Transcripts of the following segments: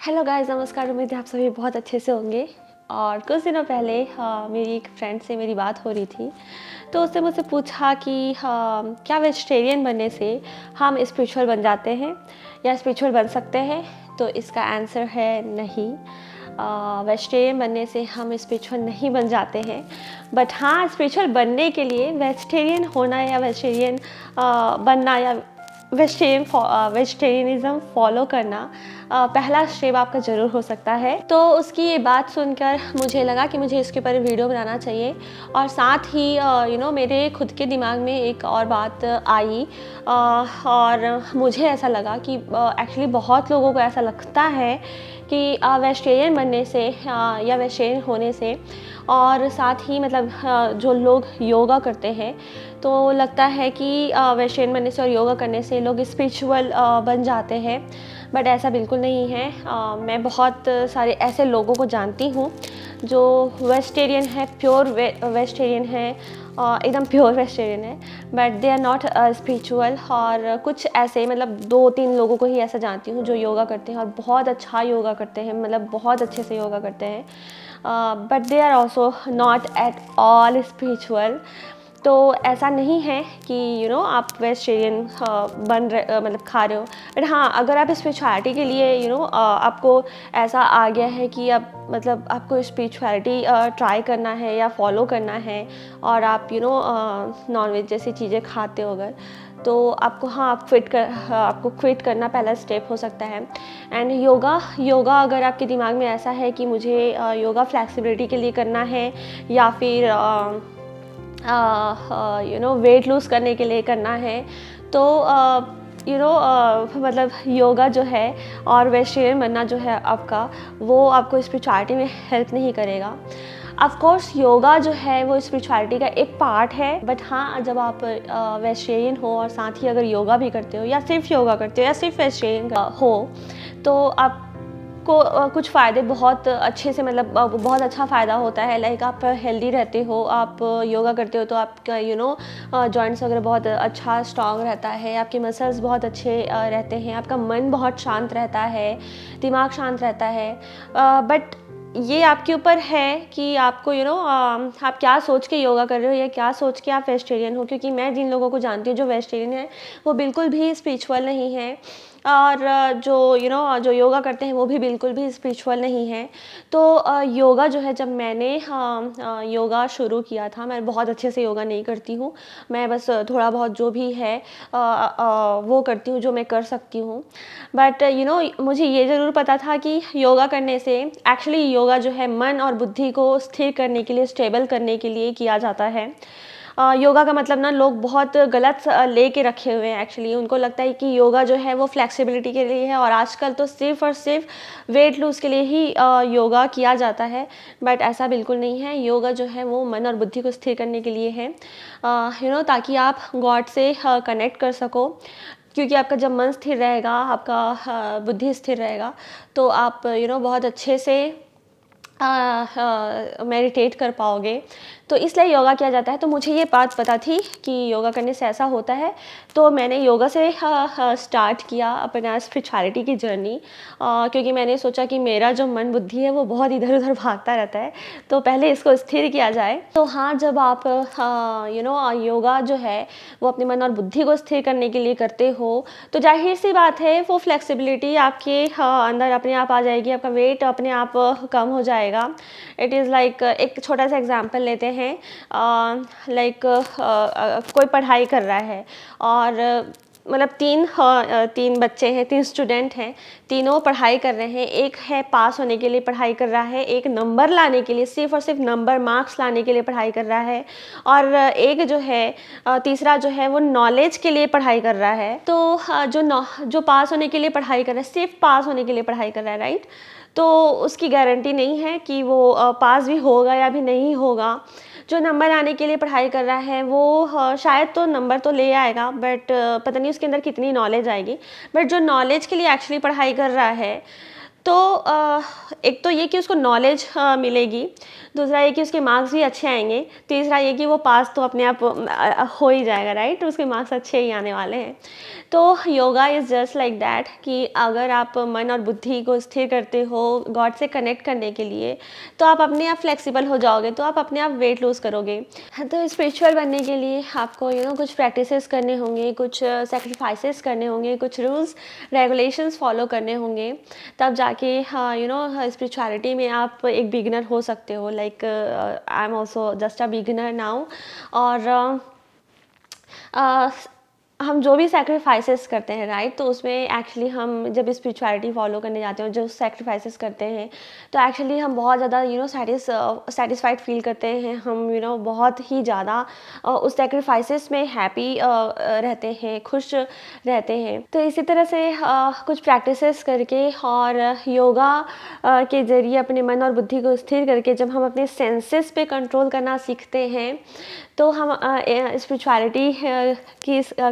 Hello guys, नमस्कार। उम्मीद है आप सभी बहुत अच्छे से होंगे। और कुछ दिनों पहले मेरी एक फ्रेंड से मेरी बात हो रही थी, तो उसने मुझसे पूछा कि क्या वेजिटेरियन बनने से हम स्पिरिचुअल बन जाते हैं या स्पिरिचुअल बन सकते हैं। तो इसका आंसर है नहीं। वेजिटेरियन बनने से हम स्पिरिचुअल नहीं बन जाते हैं, बट हाँ, स्पिरिचुअल बनने के लिए वेजिटेरियन होना या वेजिटेरियन बनना या वेजिटेरियनिज़्म फॉलो करना पहला स्टेप आपका ज़रूर हो सकता है। तो उसकी ये बात सुनकर मुझे लगा कि मुझे इसके ऊपर वीडियो बनाना चाहिए। और साथ ही मेरे खुद के दिमाग में एक और बात आई, और मुझे ऐसा लगा कि एक्चुअली बहुत लोगों को ऐसा लगता है कि वेजिटेरियन बनने से या वेजिटेरियन होने से, और साथ ही मतलब जो लोग योगा करते हैं तो लगता है कि वेजिटेरियन बनने से और योगा करने से लोग स्पिरिचुअल बन जाते हैं, बट ऐसा बिल्कुल नहीं है। मैं बहुत सारे ऐसे लोगों को जानती हूँ जो वेजिटेरियन है, प्योर वेजिटेरियन है, एकदम प्योर वेजिटेरियन है, but they are not spiritual. और कुछ ऐसे मतलब 2-3 लोगों को ही ऐसा जानती हूँ जो योगा करते हैं और बहुत अच्छा योगा करते हैं, मतलब बहुत अच्छे से योगा करते हैं, but they are also not at all spiritual. तो ऐसा नहीं है कि आप वेजिटेरियन बन रहे मतलब खा रहे हो, बट हाँ, अगर आप स्पिरिचुअलिटी के लिए आपको ऐसा आ गया है कि अब मतलब आपको स्पिरिचुअलिटी ट्राई करना है या फॉलो करना है, और आप नॉनवेज जैसी चीज़ें खाते हो अगर, तो आपको आपको क्विट करना पहला स्टेप हो सकता है। एंड योगा अगर आपके दिमाग में ऐसा है कि मुझे योगा फ्लेक्सिबिलिटी के लिए करना है या फिर वेट लूज़ करने के लिए करना है, तो मतलब योगा जो है और वेजिटेरियन बनना जो है आपका, वो आपको स्पिरिचुअलिटी में हेल्प नहीं करेगा। ऑफ कोर्स योगा जो है वो स्पिरिचुअलिटी का एक पार्ट है, बट हाँ, जब आप वेजिटेरियन हो और साथ ही अगर योगा भी करते हो या सिर्फ योगा करते हो या सिर्फ वेजिटेरियन हो, तो आप को कुछ फ़ायदे बहुत अच्छे से मतलब बहुत अच्छा फ़ायदा होता है। लाइक आप हेल्दी रहते हो, आप योगा करते हो तो आपका जॉइंट्स वगैरह बहुत अच्छा स्ट्रांग रहता है, आपके मसल्स बहुत अच्छे रहते हैं, आपका मन बहुत शांत रहता है, दिमाग शांत रहता है। बट ये आपके ऊपर है कि आपको आप क्या सोच के योगा कर रहे हो या क्या सोच के आप वेजिटेरियन हो। क्योंकि मैं जिन लोगों को जानती हूँ जो वेजिटेरियन है, वो बिल्कुल भी स्पिरिचुअल नहीं है, और जो योगा करते हैं वो भी बिल्कुल भी स्पिरिचुअल नहीं है। तो योगा जो है, जब मैंने योगा शुरू किया था, मैं बहुत अच्छे से योगा नहीं करती हूँ, मैं बस थोड़ा बहुत जो भी है वो करती हूँ जो मैं कर सकती हूँ। बट मुझे ये ज़रूर पता था कि योगा करने से एक्चुअली योगा जो है मन और बुद्धि को स्थिर करने के लिए, स्टेबल करने के लिए किया जाता है। योगा का मतलब ना लोग बहुत गलत लेके रखे हुए हैं। एक्चुअली उनको लगता है कि योगा जो है वो फ्लेक्सिबिलिटी के लिए है, और आजकल तो सिर्फ़ और सिर्फ वेट लूज़ के लिए ही योगा किया जाता है, बट ऐसा बिल्कुल नहीं है। योगा जो है वो मन और बुद्धि को स्थिर करने के लिए है, ताकि आप गॉड से कनेक्ट कर सको। क्योंकि आपका जब मन स्थिर रहेगा, आपका बुद्धि स्थिर रहेगा, तो आप बहुत अच्छे से मेडिटेट कर पाओगे। तो इसलिए योगा किया जाता है। तो मुझे ये बात पता थी कि योगा करने से ऐसा होता है, तो मैंने योगा से स्टार्ट किया अपना स्पिरिचुअलिटी की जर्नी, क्योंकि मैंने सोचा कि मेरा जो मन बुद्धि है वो बहुत इधर उधर भागता रहता है, तो पहले इसको स्थिर किया जाए। तो हाँ, जब आप योगा जो है वो अपने मन और बुद्धि को स्थिर करने के लिए करते हो, तो जाहिर सी बात है वो फ्लेक्सिबिलिटी आपके अंदर अपने आप आ जाएगी, आपका वेट अपने आप कम हो जाएगा। इट इज़ लाइक एक छोटा सा एग्जांपल लेते हैं। लाइक कोई पढ़ाई कर रहा है, और मतलब तीन बच्चे हैं, 3 स्टूडेंट हैं, तीनों पढ़ाई कर रहे हैं। एक है पास होने के लिए पढ़ाई कर रहा है, एक नंबर लाने के लिए, सिर्फ और सिर्फ नंबर मार्क्स लाने के लिए पढ़ाई कर रहा है, और एक जो है तीसरा जो है वो नॉलेज के लिए पढ़ाई कर रहा है। तो जो पास होने के लिए पढ़ाई कर रहा है, सिर्फ पास होने के लिए पढ़ाई कर रहा है, राइट, तो उसकी गारंटी नहीं है कि वो पास भी होगा या भी नहीं होगा। जो नंबर आने के लिए पढ़ाई कर रहा है वो शायद तो नंबर तो ले आएगा, बट पता नहीं उसके अंदर कितनी नॉलेज आएगी। बट जो नॉलेज के लिए एक्चुअली पढ़ाई कर रहा है, तो एक तो ये कि उसको नॉलेज मिलेगी, दूसरा ये कि उसके मार्क्स भी अच्छे आएंगे, तीसरा ये कि वो पास तो अपने आप हो ही जाएगा, राइट, उसके मार्क्स अच्छे ही आने वाले हैं। तो yoga is just like that कि अगर आप मन और बुद्धि को स्थिर करते हो गॉड से कनेक्ट करने के लिए, तो आप अपने आप फ्लेक्सिबल हो जाओगे, तो आप अपने आप वेट लूज़ करोगे। तो स्पिरिचुअल बनने के लिए आपको कुछ प्रैक्टिसेस करने होंगे, कुछ सेक्रीफाइसेस करने होंगे, कुछ रूल्स रेगुलेशंस फॉलो करने होंगे, तब जाके स्पिरिचुअलिटी में आप एक बिगिनर हो सकते हो। Like I am also just a beginner now. और हम जो भी सेक्रीफाइसेस करते हैं, राइट, तो उसमें एक्चुअली हम जब स्पिरिचुअलिटी फॉलो करने जाते हैं, जो सेक्रीफाइसेस करते हैं, तो एक्चुअली हम बहुत ज़्यादा सेटिस्फाइड फील करते हैं। हम बहुत ही ज़्यादा उस सेक्रीफाइसेस में हैप्पी रहते हैं, खुश रहते हैं। तो इसी तरह से कुछ प्रैक्टिसेस करके और योगा के ज़रिए अपने मन और बुद्धि को स्थिर करके जब हम अपने सेंसेस पे कंट्रोल करना सीखते हैं, तो हम स्पिरिचुअलिटी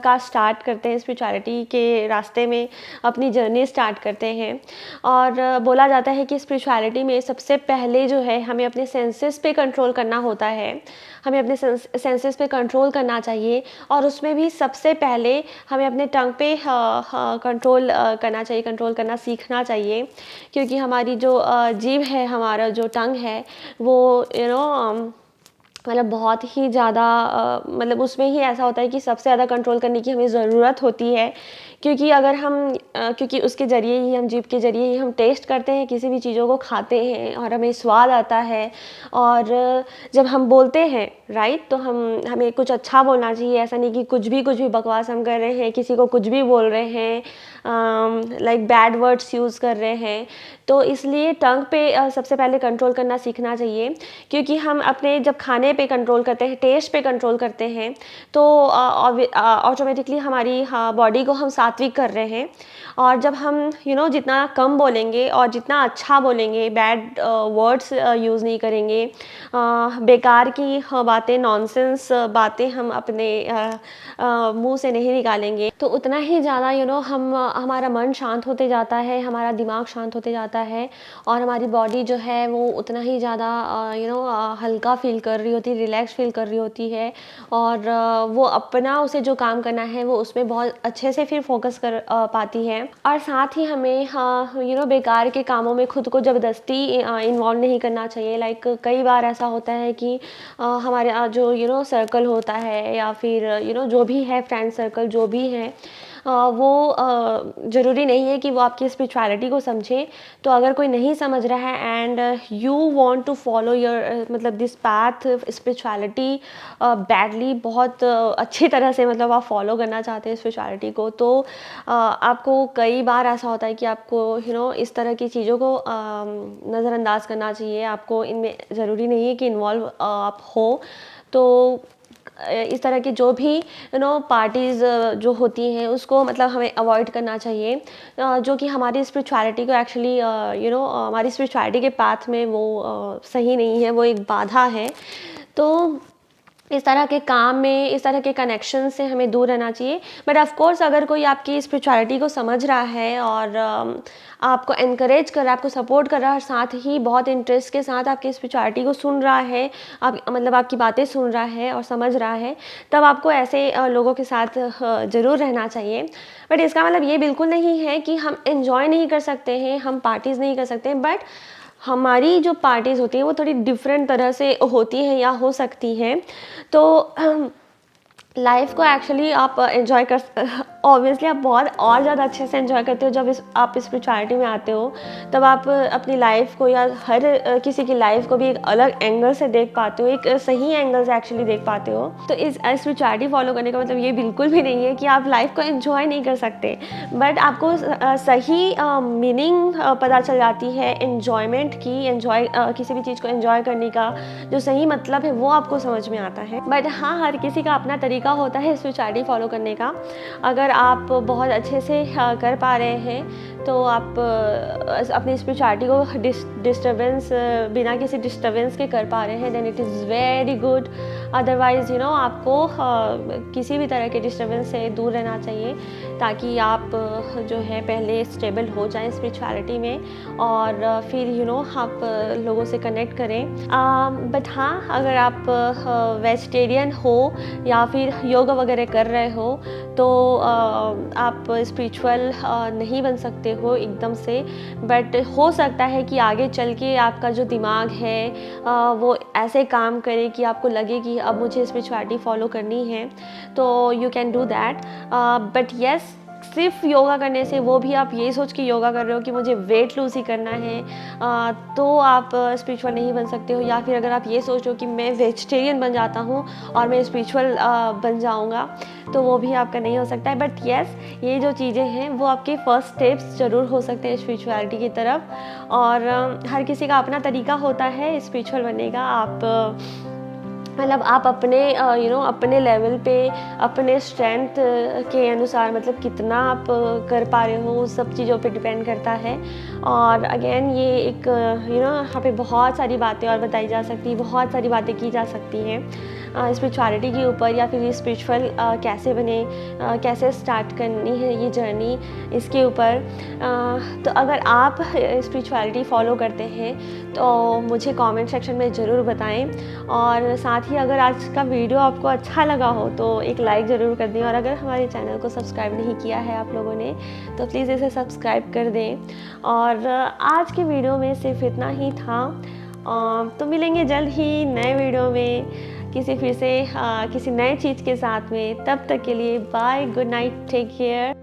का स्टार्ट करते हैं, स्पिरिचुअलिटी के रास्ते में अपनी जर्नी स्टार्ट करते हैं। और बोला जाता है कि स्पिरिचुअलिटी में सबसे पहले जो है हमें अपने सेंसेस पे कंट्रोल करना होता है, हमें अपने सेंसेस पे कंट्रोल करना चाहिए। और उसमें भी सबसे पहले हमें अपने टंग पे कंट्रोल करना चाहिए, कंट्रोल करना सीखना चाहिए, क्योंकि हमारी जो जीभ है, हमारा जो टंग है, वो मतलब बहुत ही ज़्यादा मतलब उसमें ही ऐसा होता है कि सबसे ज़्यादा कंट्रोल करने की हमें ज़रूरत होती है, क्योंकि अगर हम क्योंकि उसके ज़रिए ही, हम जीभ के ज़रिए ही हम टेस्ट करते हैं, किसी भी चीज़ों को खाते हैं और हमें स्वाद आता है। और जब हम बोलते हैं, राइट, तो हमें कुछ अच्छा बोलना चाहिए, ऐसा नहीं कि कुछ भी बकवास हम कर रहे हैं, किसी को कुछ भी बोल रहे हैं, लाइक बैड वर्ड्स यूज़ कर रहे हैं। तो इसलिए टंग पे सबसे पहले कंट्रोल करना सीखना चाहिए, क्योंकि हम अपने जब खाने पे कंट्रोल करते हैं, टेस्ट पे कंट्रोल करते हैं, तो ऑटोमेटिकली हमारी बॉडी को हम सात्विक कर रहे हैं। और जब हम जितना कम बोलेंगे और जितना अच्छा बोलेंगे, बैड वर्ड्स यूज़ नहीं करेंगे, बेकार की बातें, नॉनसेंस बातें हम अपने मुंह से नहीं निकालेंगे, तो उतना ही ज़्यादा हमारा मन शांत होते जाता है, हमारा दिमाग शांत होते जाता है, और हमारी बॉडी जो है वो उतना ही ज़्यादा हल्का फील कर रही होती है, रिलैक्स फील कर रही होती है। और वो अपना उसे जो काम करना है वो उसमें बहुत अच्छे से फिर फोकस कर पाती है। और साथ ही हमें बेकार के कामों में खुद को ज़बरदस्ती इन्वॉल्व नहीं करना चाहिए। लाइक कई बार ऐसा होता है कि हमारे जो सर्कल होता है, या फिर जो भी है, फ्रेंड सर्कल जो भी है, वो ज़रूरी नहीं है कि वो आपकी स्पिरिचुअलिटी को समझे। तो अगर कोई नहीं समझ रहा है and you want to follow your मतलब दिस पाथ स्पिरिचुअलिटी बैडली, बहुत अच्छी तरह से मतलब आप फॉलो करना चाहते हैं स्पिरिचुअलिटी को, तो आपको कई बार ऐसा होता है कि आपको इस तरह की चीज़ों को नज़रअंदाज करना चाहिए। आपको इनमें ज़रूरी नहीं है कि इन्वॉल्व आप हो। तो इस तरह की जो भी पार्टीज़ जो होती हैं उसको मतलब हमें अवॉइड करना चाहिए, जो कि हमारी स्पिरिचुअलिटी को एक्चुअली हमारी स्पिरिचुअलिटी के पाथ में वो सही नहीं है, वो एक बाधा है। तो इस तरह के काम में, इस तरह के कनेक्शन से हमें दूर रहना चाहिए। बट ऑफ कोर्स अगर कोई आपकी स्पिरिचुअलिटी को समझ रहा है और आपको एनकरेज कर रहा है, आपको सपोर्ट कर रहा है, और साथ ही बहुत इंटरेस्ट के साथ आपकी स्पिरिचुअलिटी को सुन रहा है, मतलब आपकी बातें सुन रहा है और समझ रहा है, तब आपको ऐसे लोगों के साथ ज़रूर रहना चाहिए। बट इसका मतलब ये बिल्कुल नहीं है कि हम एंजॉय नहीं कर सकते हैं, हम पार्टीज़ नहीं कर सकते हैं। बट हमारी जो पार्टीज़ होती हैं वो थोड़ी डिफरेंट तरह से होती हैं या हो सकती हैं। तो लाइफ को एक्चुअली आप एंजॉय कर ऑब्वियसली आप बहुत और ज़्यादा अच्छे से एंजॉय करते हो जब आप स्पिरिचुअलिटी में आते हो। तब आप अपनी लाइफ को या हर किसी की लाइफ को भी एक अलग एंगल से देख पाते हो, एक सही एंगल से एक्चुअली देख पाते हो। तो इस स्पिरिचुअलिटी फॉलो करने का मतलब ये बिल्कुल भी नहीं है कि आप लाइफ को एंजॉय नहीं कर सकते, बट आपको सही मीनिंग पता चल जाती है एन्जॉयमेंट की, किसी भी चीज़ को एंजॉय करने का जो सही मतलब है वो आपको समझ में आता है। बट हाँ, हर किसी का अपना तरीका होता है स्पिरिचुअलिटी फॉलो करने का। अगर आप बहुत अच्छे से कर पा रहे हैं तो आप अपनी स्पिरिचुअलिटी को डिस्टर्बेंस बिना किसी डिस्टर्बेंस के कर पा रहे हैं, then it is very good. Otherwise आपको किसी भी तरह के डिस्टर्बेंस से दूर रहना चाहिए, ताकि आप जो है पहले स्टेबल हो जाएं स्पिरिचुअलिटी में और फिर आप लोगों से कनेक्ट करें। बट हाँ, अगर आप वेजिटेरियन हो या फिर योगा वगैरह कर रहे हो तो आप स्पिरिचुअल नहीं बन सकते हो एकदम से। बट हो सकता है कि आगे चल के आपका जो दिमाग है वो ऐसे काम करे कि आपको लगे कि अब मुझे स्पिरिचुअलिटी फॉलो करनी है, तो you can do that. But yes, सिर्फ योगा करने से, वो भी आप ये सोच के योगा कर रहे हो कि मुझे वेट लूज़ ही करना है, तो आप स्पिरिचुअल नहीं बन सकते हो। या फिर अगर आप ये सोचो कि मैं वेजिटेरियन बन जाता हूँ और मैं स्पिरिचुअल बन जाऊँगा, तो वो भी आपका नहीं हो सकता है। बट येस, ये जो चीज़ें हैं वो आपके फर्स्ट स्टेप्स ज़रूर हो सकते हैं स्पिरिचुअलिटी की तरफ। और हर किसी का अपना तरीका होता है स्पिरिचुअल बनने का। मतलब आप अपने अपने लेवल पे, अपने स्ट्रेंथ के अनुसार, मतलब कितना आप कर पा रहे हो, उस सब चीज़ों पे डिपेंड करता है। और अगेन ये एक यहाँ पे बहुत सारी बातें और बताई जा सकती, बहुत सारी बातें की जा सकती हैं स्पिरिचुअलिटी के ऊपर, या फिर ये स्पिरिचुअल कैसे बने, कैसे स्टार्ट करनी है ये जर्नी, इसके ऊपर। तो अगर आप स्पिरिचुअलिटी फॉलो करते हैं तो मुझे कमेंट सेक्शन में ज़रूर बताएं। और साथ ही अगर आज का वीडियो आपको अच्छा लगा हो तो एक लाइक ज़रूर कर दें। और अगर हमारे चैनल को सब्सक्राइब नहीं किया है आप लोगों ने तो प्लीज़ इसे सब्सक्राइब कर दें। और आज के वीडियो में सिर्फ इतना ही था। तो मिलेंगे जल्द ही नए वीडियो में किसी नए चीज़ के साथ में। तब तक के लिए bye, good night, take care.